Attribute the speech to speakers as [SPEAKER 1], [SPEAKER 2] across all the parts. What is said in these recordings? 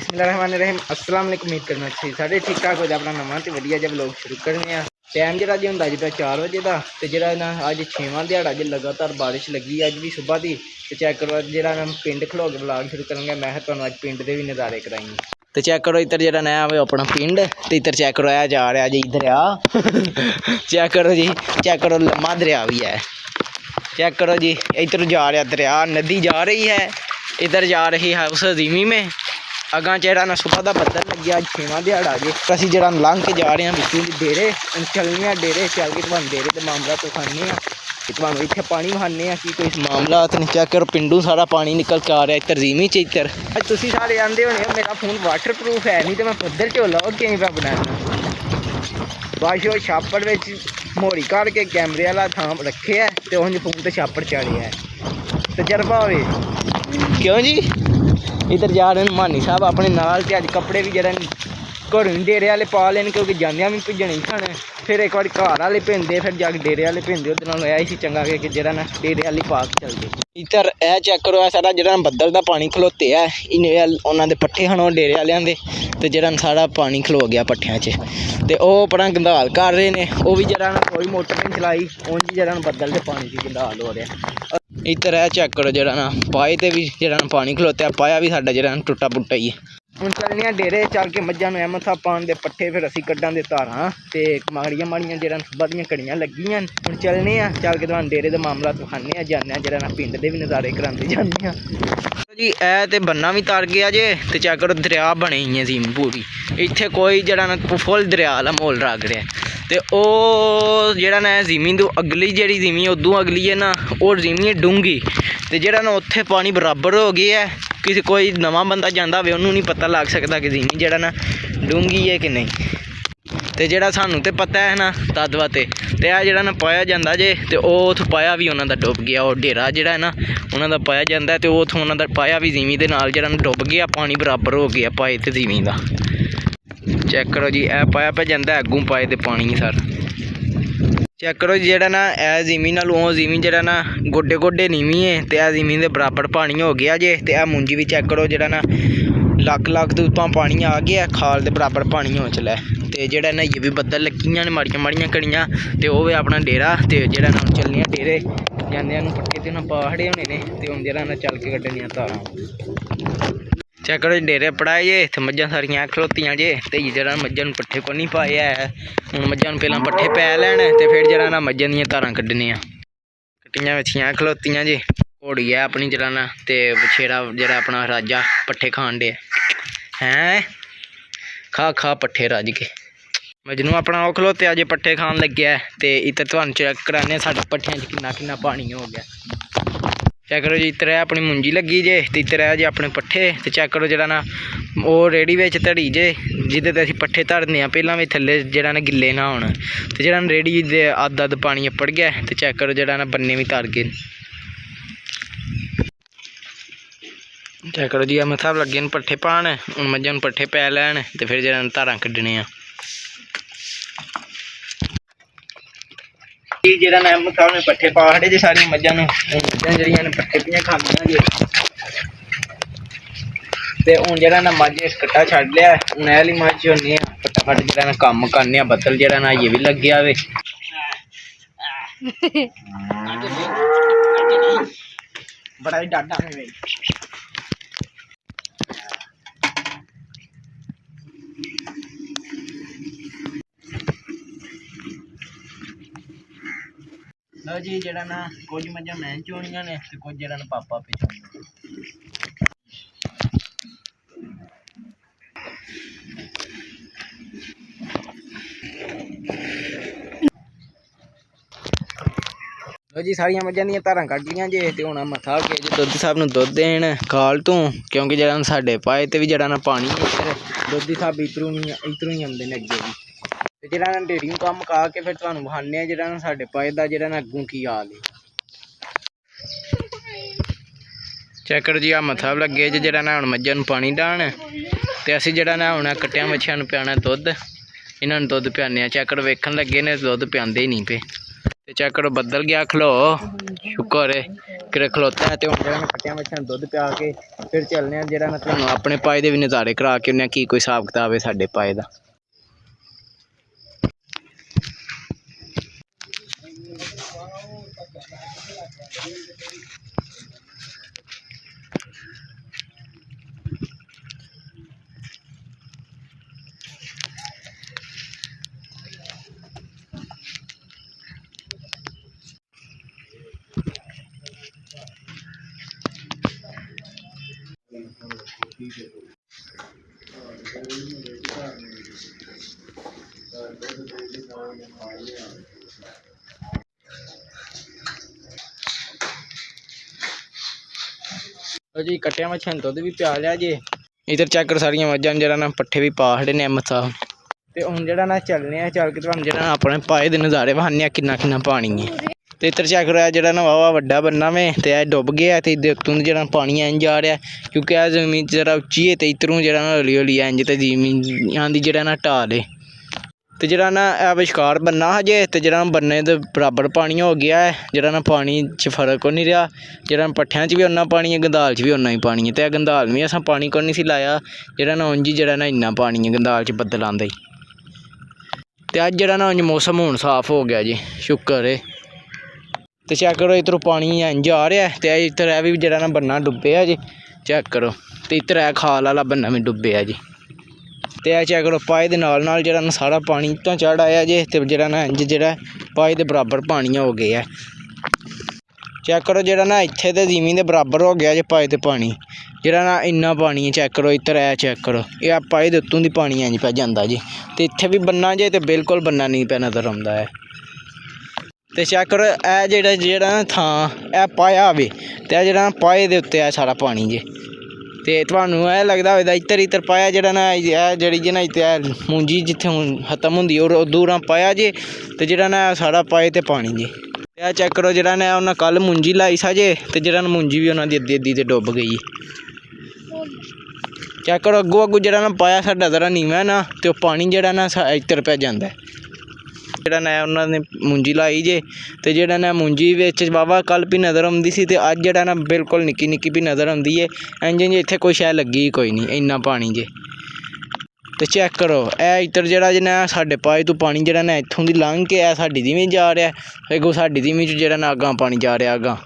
[SPEAKER 1] बिस्मिल्लाहिर्रहमानिर्रहीम अस्सलाम वालेकुम। उम्मीद करना अच्छी साढ़े ठीक ठाक हो जाए। अपना नवा तो वधिया जब लोग शुरू करने टाइम जो होंगे जिदा 4 बजे का तो जरा ना अज 6वां दिहाड़ा जो लगातार बारिश लगी अज भी सुबह की। तो चेक करो जरा ना पिंड खलो के ब्लॉग शुरू करूँगा। मैं तुम अज पिंड के भी नज़ारे कराएंगे। तो चेक करो इधर जरा नया आवे अपना पिंड तो इधर चेक करो आ जा रहा जी दरिया चेक करो जी, चेक करो लम्मा दरिया भी है। चेक करो जी इधर जा रहा दरिया, नदी जा रही है, इधर जा रही है उस ज़मीन में। अगा जरा ना सुबह का बदल लगे अज 6वां दिहाड़ा जे असीं जरा लंघ के जा रहे हैं बिचों डेरे चलने डेरे चल के तुहानूं डेरे के मामला दिखाने तुहानूं इत्थे पानी वहाने कि कोई मामला नहीं। चेक करो पिंडू सारा पानी निकल के आ रहा इधर ज़मीन च। इधर अज तुसीं सारे आंदे होने मेरा फोन वाटर प्रूफ है नहीं तो मैं पद्धर च लो किं पे बनाना बाशो छापड़ में मोड़ी काट के कैमरे वाला थां रखे है तो उंज फोन तो छापड़ चाड़े है तजर्बा हो क्यों जी। इधर जा रहे हैं मानी साहब अपने नाल ते अज कपड़े भी जरा घरों डेरे वाले पा लेने क्योंकि जांदियां भी भिजने ही खाने। फिर एक बार घर वाले भेजते फिर जाके डेरे वाले भेजते उस नाल ऐ चंगा कि जरा ना डेरे वाले पा के चलते। इधर ए चेक करो है सारा जरा बदल का पानी खलोते है उन्होंने पट्ठे खाने डेरे वालियां दे तो जरा सारा पानी खलो गया पट्ठियां च तो वह अपना गंदाल कर रहे हैं। वह भी जरा ना कोई मोटर नहीं चलाई उंज जरा बदल के पानी से गंदाल हो रहा। इधर है चेक करो जरा ना पाए तो भी जरा पानी खलोत्या पाया भी साडा जरा टुटा पुट्टा ही है। हम चलने डेरे चल के मझां नूं मथा पान दे पट्ठे फिर असीं कड्डां दे धारां ते माड़ियां माड़ियां जरा सुबह दियां घड़ियां लगियां हुण चलने चल के तुहानूं डेरे दा मामला दिखाने जाने जरा ना पिंड दे भी नज़ारे करांदे जाने जी। ऐ ते बन्ना भी तर गया जे ते चेक करो दरिया बनी है ज़मीन पूरी इत्थे कोई जरा ना फुल दरिया वाला माहौल रख रहा ते ओ जरा ना ज़मीन तो अगली जी ज़मीन उदों अगली है ना और ज़मीन डूंगी तो जरा ना उत्थे पानी बराबर हो गया है। किसी कोई नवा बंदा जाता हो उन्होंने नहीं पता लग सकता कि ज़मीन जरा ना डूंगी है कि नहीं। तो जरा सानू तो पता है ना तदवा तो आ जरा ना पाया जाता जे तो उत पाया भी उन्होंने डुब गया। और डेरा जरा है ना उन्होंने पाया जाता है तो उतों उन्होंने पाया भी ज़मीन के नाल जरा डुब गया पानी बराबर हो गया पाए तो ज़मीन का। चेक करो जी ए पाया पे जाता अगों पाए तो पानी सर। चेक करो जरा ना ए ज़मीन नाल वो ज़मीन जरा ना गोडे गोडे नीवी है तो आ ज़मीन के बराबर पानी हो गया जे तो आ मुंजी भी चेक करो जरा ना लख लख तो उत्तों पानी आ गया खाल के बराबर पानी हो चला तो जरा ना ये भी बदल लगियां ने माड़ियां माड़ियां घड़ियां तो वह अपना डेरा तो जरा ना चलने डेरे जाने पट्ठे तो उन्हें पा खड़े होने ने तो हम जरा ना चल के कड्ढने धारां। चेक करो डेरे पढ़ाए जे तो मझां सारियां खलोतियां जे तो जरा मझां पट्ठे को नहीं पाए है। हुण मझां पहलां पट्ठे पै लैन तो फिर जरा ना मझां दियां धारां कड्ढने कट्टियां बच्छियां खलोतियां जे घोड़ी है अपनी जरा ना तो बछेरा जरा अपना राजा पट्ठे खान डे हैं खा खा पट्ठे रज के मजनू अपना वो खलोत्या जे पट्ठे खान लग्या तो इधर तुहानूं चेक कराने साडे पट्ठियां च किन्ना पानी हो गया। चेक करो जी इधर है अपनी मुंजी लगी जे तो इधर है जी अपने पट्ठे तो चेक करो जरा ना वो रेहड़ी बिच धड़ी जे जिदे ते असीं पट्ठे धरने पहलां भी थल्ले जरा ना गिले ना होण तो जरा रेहड़ी दे अद्ध अद्ध पानी अप्पड़ गया तो चेक करो जरा ना बन्ने भी तर गए। चेक करो जी अहमद साहब लगे न पट्ठे पान हुण मझां पट्ठे पै लैन तो फिर जरा धारां कड्ढने जरा ना अहमद साहब ने पट्ठे पा खड़े जे सारियां मझां मझां जड़ियां ने पट्ठे पियां खांदियां जे ते हुण जरा ना मझ इस कट्टा छड्ड लिया हुण ऐ वाली मझ होने फटाफट जरा ना कम्म करने बदल जरा ना ये भी लग गया वे बड़ा ही डाडा है लो जी जरा ना कुछ मझां मैं चोनियां ने तो कुछ जरा ना पापा पे लो जी सारिया मझां दियां धारां कड्ढ लियां जे तो हुण मथा गए जे दुद्ध साहब नूं दुद्ध देन खाल तों क्योंकि जरा साडे पाए ते भी जरा ना पानी इधर दुद्ध साहब इधरों ही आंदे ने अगे भी तो जरा ना डेयरी कम्म मुका के फिर तुहानूं विखाने जरा ना साडे पाए दा जरा ना अग्गों की हाल है। चेक करो जी अहमद साहब लगे जे जरा ना हुण मझां नूं पानी डाहण ते असीं जरा ना हुण कट्टियां मच्छियां नूं पियाना दुद्ध इन्हां नूं दुद्ध पिआने चेक करो वेखण लगे ने दुद्ध पिआंदे ही नहीं पे तो चेक करो बदल गया खलो शुकर है ਕਿਰੇ ਖਲੋਤਾ ਹੈ। ਤੇ ਹੁਣ ਜਿਹੜਾ ਮੈਂ ਕੱਟਿਆਂ ਬੱਚਿਆਂ ਨੂੰ ਦੁੱਧ ਪਿਆ ਕੇ ਫਿਰ ਚੱਲਦੇ ਹਾਂ, ਜਿਹੜਾ ਮੈਂ ਤੁਹਾਨੂੰ ਆਪਣੇ ਪਾਏ ਦੇ ਵੀ ਨਜ਼ਾਰੇ ਕਰਾ ਕੇ ਉਹਨੇ ਕੀ ਕੋਈ ਹਿਸਾਬ ਕਿਤਾਬ ਹੈ ਸਾਡੇ ਪਾਏ ਦਾ। जी कट्टिया मच्छियां दुद्ध भी पिया लिया जे। इधर चेक करो सारिया मझां जरा ना पट्ठे भी पा खड़े ने मसा। ते हुण जेह्ड़ा ना चलने आ, चल के तुहानूं जेह्ड़ा ना अपने पाए दे नज़ारे विखाने आ किन्ना किन्ना पानी है। ते इधर चेक करो जेह्ड़ा ना वावा वड्डा बन्ना में ते डुब गया ते उत्तों जेह्ड़ा पानी इंज आ रहा है क्योंकि जमीन जरा उच्ची है ते इधरों जेह्ड़ा ना हौली हौली इंज ते जमीन आंदी जेह्ड़ा ना ढाल है। तो जेह्ड़ा ना विचकार बन्ना हा जे ते जेह्ड़ा बन्ने दे बराबर पानी हो गया है। जेह्ड़ा ना पानी च फर्क कोई नहीं रहा, जेह्ड़ा पट्ठियां च भी उन्ना पानी है, गंदाल च भी उन्ना ही पानी है। ते गंदाल में असां पानी कोई नहीं सी लाया, जेह्ड़ा ना उंज जेह्ड़ा ना इन्ना पानी है गंदाल च बद्दल आंदा ही। ते अज्ज जेह्ड़ा ना उंज मौसम हून साफ हो गया जी, शुक्र है। तो चेक करो इधरों पानी इंज आ रहा है ते इधर भी जेह्ड़ा ना बन्ना डुब्बेआ जी, चेक करो। ते इधर है खाल आह्ला बन्ना भी डुब्बेआ जी। ते चेक करो पाए दे नाल नाल जेह्ड़ा ना सारा पानी इत्थों चढ़ आया जे ते जेह्ड़ा ना इंज जेह्ड़ा पाए दे बराबर पानी हो गया है। चेक करो जेह्ड़ा ना इत्थे ते ज़मीन दे बराबर हो गया जे पाए दे पानी, जेह्ड़ा ना इन्ना पानी है। चेक करो इधर है, चेक करो ये पाए दे उत्तों दी पानी इंज पे जांदा जी। ते इत्थे भी बन्ना जे ते बिल्कुल बन्ना नहीं पे नज़र आंदा है। ते चेक करो ए जेह्ड़ा ना थां ए पाया वे ते जेह्ड़ा पाए दे उत्ते है सारा पानी जे। ते तुहानूं एह् लगदा होएगा इधर पाया जेह्ड़ा ना जेह्ड़ी जे ना मुंजी जित्थे हून खत्म होंदी और दूरां पाया जे ते जेह्ड़ा ना सारा पाए ते पानी जे। ते चेक करो जेह्ड़ा ना उन्नै कल मुंजी लाई सा जे ते जेह्ड़ा ना मुंजी भी उन्हां दी अद्धी अद्धी ते डुब गई। चेक करो अग्गों अग्गों जेह्ड़ा ना पाया साडा जरा नीवां ना ते ओह् पानी जेह्ड़ा ना इधर पे जांदा है। जेह्ड़ा ना उन्होंने मुंजी लाई जे ते जेह्ड़ा ना मुंजी बिच वावा कल भी नज़र आंदी सी ते अज्ज जेह्ड़ा ना बिल्कुल निक्की निक्की भी नज़र आंदी है। इंज इंज इत्थे कोई शै लग्गी कोई नहीं, इन्ना पानी जे। ते चेक करो ए इधर जेह्ड़ा ना साडे पाए तों पानी जेह्ड़ा ना इत्थों दी लंघ के साडी ज़मीन जा रहा है, अग्गों साडी ज़मीन च जेह्ड़ा ना अग्गां पानी जा रहा अग्गां।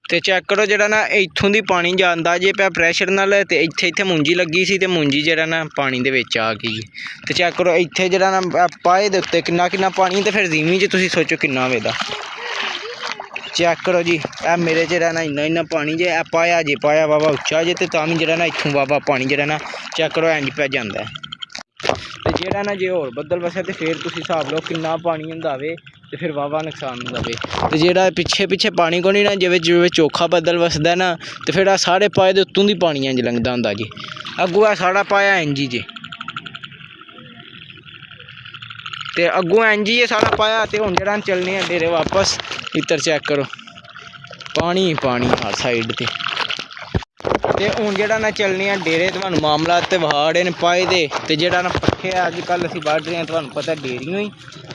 [SPEAKER 1] ते चेक करो जेह्ड़ा ना इत्थों दी पानी जांदा जे पे प्रैशर नाल ते इत्थे इत्थे मुंजी लग्गी सी ते मुंजी जेह्ड़ा ना पानी दे विच आ गई। ते चेक करो इत्थे जेह्ड़ा ना पाए दे उत्ते किन्ना किन्ना पानी ते फिर ज़मीन च तुसीं सोचो किन्ना होवेगा। चेक करो जी ए मेरे जेह्ड़ा ना इन्ना इन्ना पानी जे पाया जे पाया वावा उच्चा जे ते तां भी जेह्ड़ा ना इत्थों वावा पानी जेह्ड़ा ना चेक करो इंज पे जांदा है। ते जेह्ड़ा ना जे होर बद्दल वसे ते फिर तुसीं हिसाब लो किन्ना पानी होंदा वे ते फिर वावा नुकसान होंदा वे। ते जेह्ड़ा पिच्छे पिच्छे पानी कोनी ना जिवें चोखा बद्दल वसदा ना ते फिर साढ़े पाए दे उत्तों दी पानी इंज लंघदा होंदा जी। अग्गों साढ़ा पाया इंज ही जे ते अग्गों इंज ही है साढ़ा पाया। ते हुण जेह्ड़ा चलने आं डेरे वापस। इधर चेक करो पानी पानी हर साइड ते हुण जेह्ड़ा ना चलने आं डेरे। तुहानूं मामला ते वहाड़े ने पाए दे ते जेह्ड़ा ना पट्ठे अजकल असीं वढ रहे आं, तुहानूं पता डेरियों ही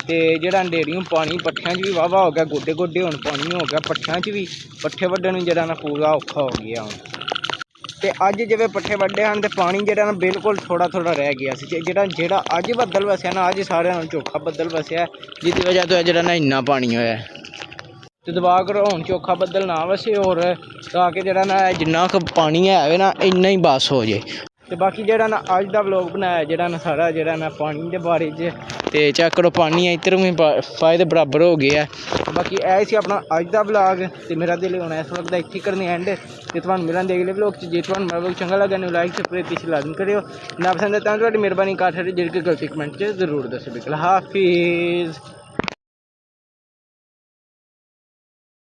[SPEAKER 1] ते जेह्ड़ा डेरियों पानी पट्ठियां च भी वाहवा हो गया, गोड्डे गोड्डे हुण पानी हो गया पट्ठियां च भी। पट्ठे वड्ढण जेह्ड़ा ना पूरा औखा हो गया हुण। ते अज्ज जिवें पट्ठे वड्ढे हन ते पानी जेह्ड़ा ना बिल्कुल थोड़ा थोड़ा रह गया सी। जेह्ड़ा अज्ज बद्दल वसया ना अज्ज सारेआं नालों चोखा बद्दल वसया जिहदी वजह तो जेह्ड़ा ना इन्ना पानी होया है। ते दुआ करो हुण चोखा बद्दल ना वसे होर ताकि जेह्ड़ा ना जिन्ना क पानी है ना इन्ना ही बस हो जे। ते बाकी जेह्ड़ा ना अज्ज दा व्लॉग बनाया जेह्ड़ा ना सारा जेह्ड़ा ना पानी दे बारे च। ते चेक करो पानी इधर भी पाए दे बराबर हो गया है। बाकी ऐ सी अपना अज्ज दा व्लॉग ते मेरा दिल होना इस वक्त इत्थे करने एंड। ते तुहानूं मिलांगे अगले व्लॉग च। जे तुहानूं मेरा व्लॉग चंगा लग्गा ने लाइक सब्सक्राइब लाजमी करियो। ना पसंद है तां तुहाडी मेहरबानी कर छड़ो, जेह्ड़ी कोई गलती कमेंट च जरूर दस्सो। बिल्कुल हाफिज़।